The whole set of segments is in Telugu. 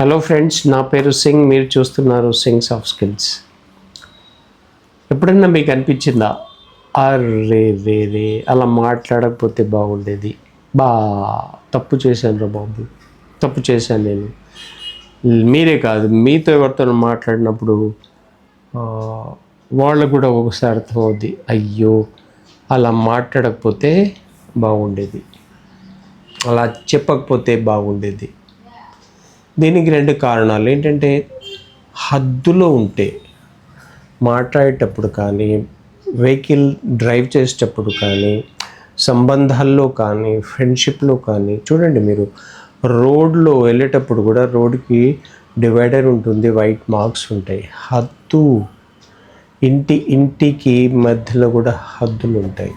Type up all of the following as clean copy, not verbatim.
హలో ఫ్రెండ్స్, నా పేరు సింగ్. మీరు చూస్తున్నారు సింగ్ సాఫ్ట్ స్కిల్స్. ఎప్పుడన్నా మీకు అనిపించిందా, అరే రే రే అలా మాట్లాడకపోతే బాగుండేది, బా తప్పు చేశాను రా బాబు, తప్పు చేశాను నేను. మీరే కాదు, మీతో ఎవరితో మాట్లాడినప్పుడు వాళ్ళకు కూడా ఒకసారి అర్థమవుద్ది, అయ్యో అలా మాట్లాడకపోతే బాగుండేది, అలా చెప్పకపోతే బాగుండేది. దీనికి రెండు కారణాలు ఏంటంటే, హద్దులో ఉంటే మాట్లాడేటప్పుడు కానీ, వెహికల్ డ్రైవ్ చేసేటప్పుడు కానీ, సంబంధాల్లో కానీ, ఫ్రెండ్షిప్లో కానీ. చూడండి, మీరు రోడ్లో వెళ్ళేటప్పుడు కూడా రోడ్డుకి డివైడర్ ఉంటుంది, వైట్ మార్క్స్ ఉంటాయి. హద్దు, ఇంటికి మధ్యలో కూడా హద్దులు ఉంటాయి,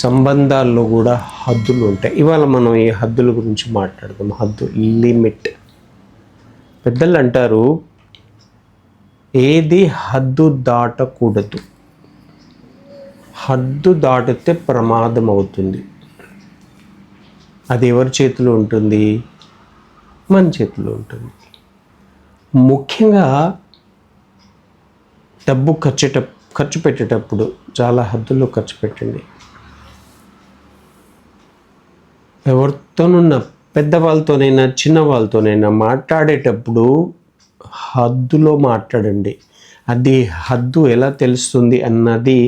సంబంధాల్లో కూడా హద్దులు ఉంటాయి. ఇవాళ మనం ఈ హద్దుల గురించి మాట్లాడదాం. హద్దు, లిమిట్. పెద్దలు అంటారు, ఏది హద్దు దాటకూడదు, హద్దు దాటితే ప్రమాదం అవుతుంది. అది ఎవరి చేతిలో ఉంటుంది? మన చేతిలో ఉంటుంది. ముఖ్యంగా డబ్బు ఖర్చు పెట్టేటప్పుడు చాలా హద్దుల్లో ఖర్చు పెట్టండి. ఎవరితోనున్న పెద్దవాళ్ళతోనైనా చిన్న వాళ్ళతోనైనా మాట్లాడేటప్పుడు హద్దులో మాట్లాడండి. అది హద్దు ఎలా తెలుస్తుంది అన్నది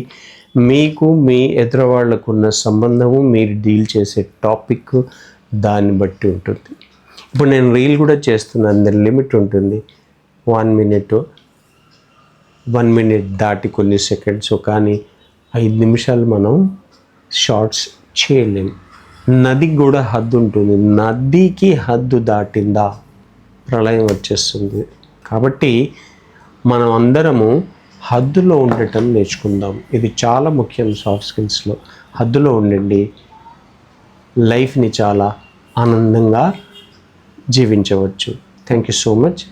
మీకు మీ ఎదురువాళ్ళకు ఉన్న సంబంధము, మీరు డీల్ చేసే టాపిక్ దాన్ని బట్టి ఉంటుంది. ఇప్పుడు నేను రీల్ కూడా చేస్తున్నాను, దాని లిమిట్ ఉంటుంది. 1 minute, 1 minute దాటి కొన్ని సెకండ్స్, కానీ 5 నిమిషాలు మనం షార్ట్స్ చేయలేము. నదికి కూడా హద్దు ఉంటుంది. నదికి హద్దు దాటిందా ప్రళయం వచ్చేస్తుంది. కాబట్టి మనం అందరము హద్దులో ఉండటం నేర్చుకుందాం. ఇది చాలా ముఖ్యం సాఫ్ట్ స్కిల్స్లో. హద్దులో ఉండండి, లైఫ్ని చాలా ఆనందంగా జీవించవచ్చు. Thank you so much.